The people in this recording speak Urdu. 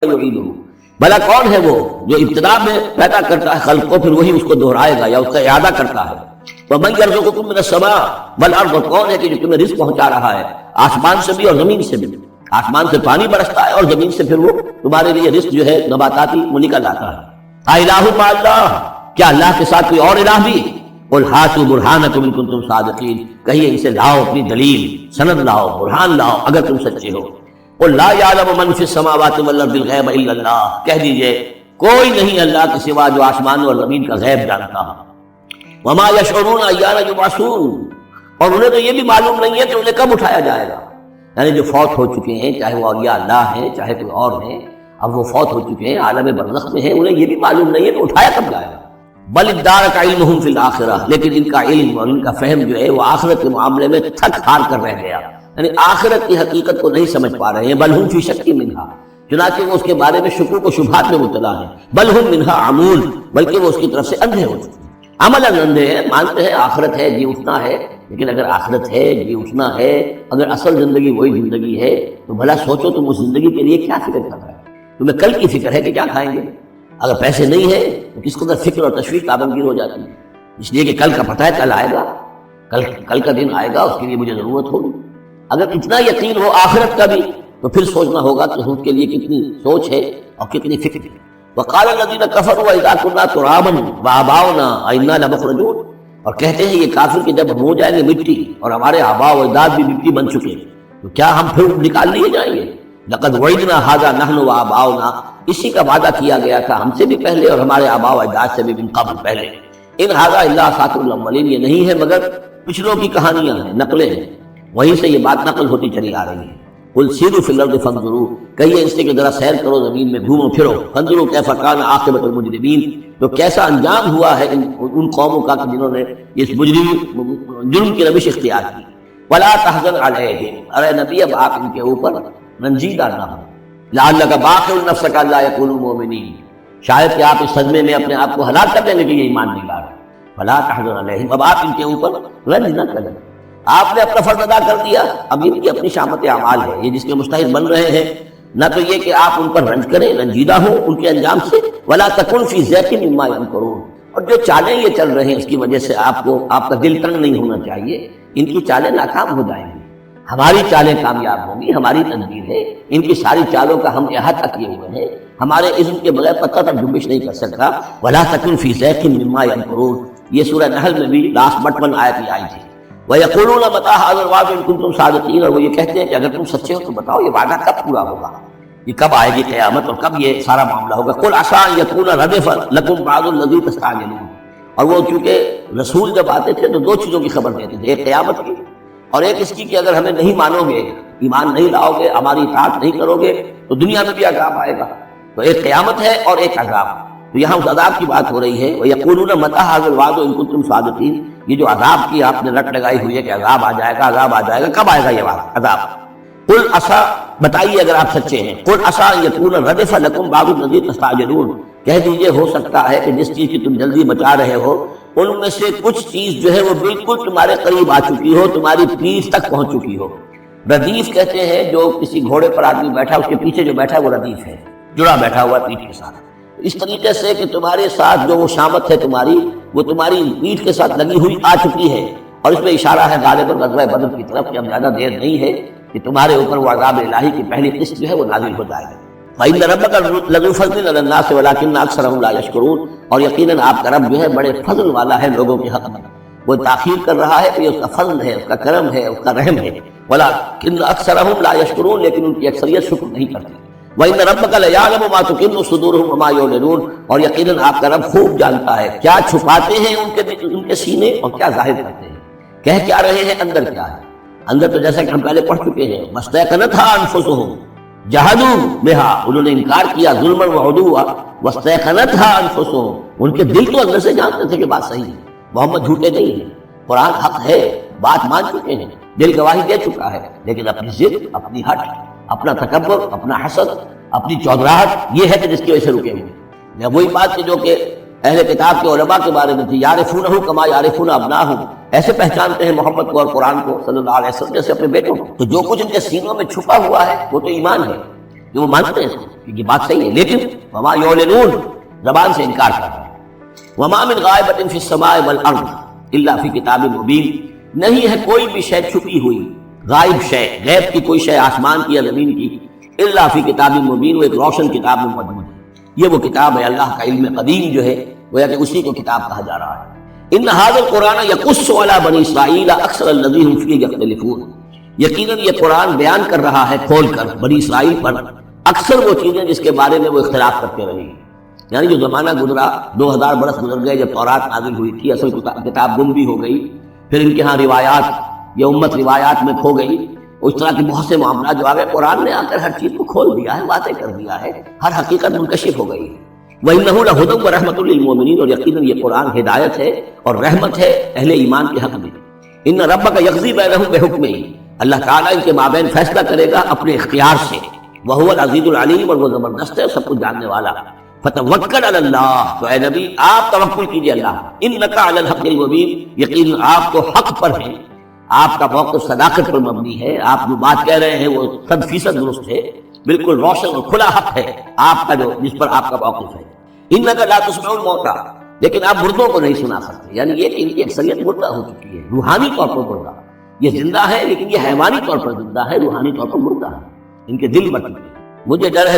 یعیدہ، بھلا کون ہے وہ جو ابتدا میں پیدا کرتا ہے خلق کو پھر وہی اس کو دہرائے گا یا اس کا اعادہ کرتا ہے۔ وَمَن يَرْزُقُكُم مِّنَ السَّمَاءِ وَالْأَرْضِ، کون ہے کہ جو تمہیں رزق پہنچا رہا ہے آسمان سے بھی اور زمین سے بھی، آسمان سے پانی برستا ہے اور زمین سے پھر وہ تمہارے لیے رزق جو ہے نباتاتی وہ نکل آتا ہے۔ اَإِلَٰهٌ مَّعَ اللَّهِ، کیا اللہ کے ساتھ کوئی اور الہ بھی؟ قُلْ هَاتُوا بُرْهَانَكُمْ إِن كُنتُمْ صَادِقِينَ، کہیے ان سے لاؤ اپنی دلیل، سند لاؤ، برہان لاؤ اگر تم سچے ہو۔ قُلْ لَا يَعْلَمُ مَن فِي السَّمَاوَاتِ وَالْأَرْضِ الْغَيْبَ إِلَّا اللَّهُ، کہہ دیجئے کوئی نہیں اللہ کے سوا جو آسمان اور زمین کا غیب جانتا ہے۔ وَمَا يَشْعُرُونَ أَيَّانَ يُبْعَثُونَ، اور انہیں تو یہ بھی معلوم نہیں ہے کہ انہیں کب اٹھایا جائے گا۔ یعنی جو فوت ہو چکے ہیں، چاہے وہ اولیاء اللہ ہیں چاہے کوئی اور ہیں، اب وہ فوت ہو چکے ہیں، عالم برزخ میں ہیں، انہیں یہ بھی معلوم نہیں ہے کہ اٹھایا کب جائے گا۔ بل ادارک علمہم فی الآخرہ، لیکن ان کا علم اور ان کا فہم جو ہے وہ آخرت کے معاملے میں تھک ہار کر رہ گیا، یعنی آخرت کی حقیقت کو نہیں سمجھ پا رہے ہیں۔ بل ہم فی شک منہا، چنانچہ وہ اس کے بارے میں شکوک و شبہات میں مبتلا ہیں۔ بل ہم منہا عمون، بلکہ وہ اس کی طرف سے اندھے ہو چکے ہیں، عملاً اندھے ہیں، مانتے ہیں آخرت ہے جی اٹھنا ہے، لیکن اگر آخرت ہے جی اٹھنا ہے، اگر اصل زندگی وہی زندگی ہے تو بھلا سوچو تم اس زندگی کے لیے کیا فکر کر رہے ہو؟ تمہیں کل کی فکر ہے کہ کیا کھائیں گے؟ اگر پیسے نہیں ہیں تو کس قدر فکر اور تشویش پابندگی ہو جاتی ہے، اس لیے کہ کل کا پتہ ہے کل آئے گا، کل کا دن آئے گا، اس کے لیے مجھے ضرورت ہوگی۔ اگر اتنا یقین ہو آخرت کا بھی تو پھر سوچنا ہوگا کہ اس کے لیے کتنی سوچ ہے اور کتنی فکر ہے۔ وقال الذين كفروا واذا كنا ترابا وآباؤنا أئنا لمخرجون، اور کہتے ہیں یہ کافر کہ جب ہم ہو جائیں گے مٹی اور ہمارے آباء و اجداد بھی مٹی بن چکے تو کیا ہم پھر نکال لیے جائیں گے؟ لقد وعدنا هذا نحن وآباؤنا، اسی کا وعدہ کیا گیا تھا ہم سے بھی پہلے اور ہمارے آباء و اجداد سے بھی من قبل پہلے۔ ان هذا الا اساطير الاولين، یہ نہیں ہے مگر پچھلوں کی کہانیاں ہیں، نقلیں ہیں، وہیں سے یہ بات نقل ہوتی چلی آ رہی ہے۔ قل سیروا فی الارض فانظروا، کہیے اس سے کہ ذرا سیر کرو زمین میں، گھومو پھرو، فانظروا کیف کان عاقبۃ المجرمین، تو کیسا انجام ہوا ہے ان قوموں کا کہ جنہوں نے اس جرم کی روش اختیار کی۔ ولا تحزن علیہم، ارے نبی اب آپ ان کے اوپر رنجیدہ نہ ہو، لعلک باخع نفسک الا یکونوا مؤمنین، شاید کہ آپ اس صدمے میں اپنے آپ کو ہلاک کر دیں کہ یہ ایمان نہیں لا رہے۔ ولا تحزن علیہم، اب آپ ان کے اوپر رنج نہ کریں، آپ نے اپنا فرض ادا کر دیا، اب ان کی اپنی شامت اعمال ہے، یہ جس کے مستحق بن رہے ہیں، نہ تو یہ کہ آپ ان پر رنج کریں، رنجیدہ ہوں ان کے انجام سے۔ ولا تکن فی ضیق مما یمکرون، اور جو چالیں یہ چل رہے ہیں اس کی وجہ سے آپ کا دل تنگ نہیں ہونا چاہیے، ان کی چالیں ناکام ہو جائیں گی، ہماری چالیں کامیاب ہوں گی، ہماری تدبیر ہے، ان کی ساری چالوں کا ہم احاطہ کیے ہوئے ہیں، ہمارے اذن کے بغیر پتہ تک جنبش نہیں کر سکتا۔ ولا تکن فی ضیق مما یمکرون، یہ سورہ نحل میں بھی لاسٹ بٹ 1 آیت میں آئی تھی۔ وَيَقُولُونَ مَتَىٰ هَٰذَا الْوَعْدُ إِن كُنتُمْ صَادِقِينَ، اور وہ یہ کہتے ہیں کہ اگر تم سچے ہو تو بتاؤ یہ وعدہ کب پورا ہوگا، یہ کب آئے گی قیامت اور کب یہ سارا معاملہ ہوگا۔ قُلْ عَسَىٰ أَن يَكُونَ رَدِفَ لَكُمْ بَعْضُ الَّذِي تَسْتَعْجِلُونَ، اور وہ چونکہ رسول جب آتے تھے تو 2 چیزوں کی خبر دیتے تھے، ایک قیامت کی اور ایک اس کی کہ اگر ہمیں نہیں مانو گے، ایمان نہیں لاؤ گے، ہماری اطاعت نہیں کرو گے تو دنیا میں بھی عذاب آئے گا۔ تو ایک قیامت ہے اور ایک عذاب، تو یہاں اس عذاب کی بات ہو رہی ہے۔ وَيَقُولُونَ مَتَىٰ هَٰذَا الْوَعْدُ إِن كُنتُمْ صَادِقِينَ، یہ جو عذاب کی آپ نے رٹ لگائی ہوئی ہے کہ عذاب آ جائے گا، عذاب آ جائے گا، کب آئے گا یہ عذاب؟ قُلْ عَسَىٰ، بتائیے اگر آپ سچے ہیں، قُلْ عَسَىٰ أَن يَكُونَ رَدِفَ لَكُمْ بَعْضُ الَّذِي تَسْتَعْجِلُونَ، کہہ دیجئے ہو سکتا ہے کہ جس چیز کی تم جلدی بچا رہے ہو ان میں سے کچھ چیز جو ہے وہ بالکل تمہارے قریب آ چکی ہو، تمہاری پیٹھ تک پہنچ چکی ہو۔ ردیف کہتے ہیں جو کسی گھوڑے پر آدمی بیٹھا اس کے پیچھے جو بیٹھا ہے وہ ردیف ہے، جڑا بیٹھا ہوا پیٹھ کے ساتھ، اس طریقے سے کہ تمہارے ساتھ جو وہ شامت ہے تمہاری، وہ تمہاری پیٹھ کے ساتھ لگی ہوئی آ چکی ہے، اور اس میں اشارہ ہے غالباً غزوہ بدر کی طرف کہ اب زیادہ دیر نہیں ہے کہ تمہارے اوپر وہ عذاب الہی کی پہلی قسط جو ہے وہ نازل ہو جائے گی۔ وَإِنَّ رَبَّكَ لَذُو فَضْلٍ عَلَى النَّاسِ وَلَٰكِنَّ أَكْثَرَهُمْ لَا يَشْكُرُونَ، اور یقیناً آپ کا رب جو ہے بڑے فضل والا ہے لوگوں کے حق میں، وہ تاخیر کر رہا ہے کہ یہ اس کا فضل ہے، اس کا کرم ہے، اس کا رحم ہے۔ وَلَٰكِنَّ أَكْثَرَهُمْ لَا يَشْكُرُونَ، لیکن ان کی اکثریت شکر نہیں کرتی۔ وَإِنَّ رَبَّكَ لَيَعْلَمُ مَا تُكِنُّ صُدُورُهُمْ وَمَا يُعْلِنُونَ، اور یقیناً آپ کا رب خوب جانتا ہے کیا چھپاتے ہیں ان کے سینے اور کیا ظاہر کرتے ہیں، کہہ کیا رہے ہیں، اندر کیا ہے۔ اندر تو جیسا کہ ہم پہلے پڑھ چکے ہیں، وَاسْتَيْقَنَتْهَا أَنفُسُهُمْ جَحَدُوا بِهَا، انہوں نے انکار کیا ظلمًا وعدوا، وَاسْتَيْقَنَتْهَا أَنفُسُهُمْ، ان کے دل تو اندر سے جانتے تھے کہ بات صحیح ہے، محمد جھوٹے نہیں ہیں، قرآن حق ہے، بات مان چکے ہیں، دل گواہی دے چکا ہے، لیکن اپنی ضد، اپنی ہٹ، اپنا تکبر، اپنا حسد، اپنی چودراہٹ، یہ ہے کہ جس کی وجہ سے رکے ہوئے۔ وہی بات کہ جو کہ اہل کتاب کے علماء کے بارے میں تھی، یعرفونہ کما یعرفون ابناہم، ایسے پہچانتے ہیں محمد کو اور قرآن کو صلی اللہ علیہ وسلم جیسے اپنے بیٹوں کو۔ تو جو کچھ ان کے سینوں میں چھپا ہوا ہے وہ تو ایمان ہے، کہ وہ مانتے ہیں کہ یہ بات صحیح ہے، لیکن وما یعلنون، زبان سے انکار کر رہے ہیں۔ وما من غائبۃ فی السماء والارض الا فی کتاب مبین، نہیں ہے کوئی بھی شے چھپی ہوئی، غائب شے، غیب کی کوئی شے آسمان کی یا زمین کی، الا فی کتاب مبین، وہ ایک روشن کتاب میں موجود ہے۔ یہ وہ کتاب ہے، اللہ کا علم قدیم جو ہے گویا کہ اسی کو کتاب کہا جا رہا ہے۔ ان ھذا القرآن یقص علی بنی اسرائیل اکثر الذی هم فیہ یختلفون، یقیناً یہ قرآن بیان کر رہا ہے کھول کر بنی اسرائیل پر اکثر وہ چیزیں جس کے بارے میں وہ اختلاف کرتے رہے ہیں۔ یعنی جو زمانہ گزرا، 2000 برس گزر گئے جب تورات نازل ہوئی تھی، اصل کتاب گم بھی ہو گئی، پھر ان کے ہاں روایات، یہ امت روایات میں کھو گئی، اس طرح کے بہت سے معاملات جو آ گئے، قرآن نے آ کر ہر چیز کو کھول دیا ہے، واضح کر دیا ہے، ہر حقیقت منکشف ہو گئی ہے۔ وَإِنَّهُ لَهُدًى وَرَحْمَةٌ لِّلْمُؤْمِنِينَ، اور یقیناً یہ قرآن ہدایت ہے اور رحمت ہے اہل ایمان کے حق میں۔ إِنَّ رَبَّكَ يَقْضِي بَيْنَهُم بِحُكْمِهِ، اللہ تعالیٰ ان کے مابین فیصلہ کرے گا اپنے اختیار سے، وَهُوَ الْعَزِيزُ الْعَلِيمُ، اور وہ زبردست ہے، سب کچھ جاننے والا۔ فَتَوَكَّلْ عَلَى اللَّهِ، تو اے نبی آپ توکل کیجئے اللہ، إِنَّكَ عَلَى الْحَقِّ الْمُبِينِ، یقیناً آپ تو حق پر ہیں، آپ کا موقف صداقت پر مبنی ہے، آپ جو بات کہہ رہے ہیں وہ 100% درست ہے، بالکل روشن اور کھلا حق ہے آپ کا، جو جس پر آپ کا موقف ہے۔ انک لا تسمع الموتى، لیکن آپ مردوں کو نہیں سنا سکتے، یعنی یہ کہ ان کی اکثریت مردہ ہو چکی ہے، روحانی طور پر مردہ، یہ زندہ ہے لیکن یہ حیوانی طور پر زندہ ہے، روحانی طور پر مردہ ہے، ان کے دل مر چکے ہیں۔ مجھے ڈر ہے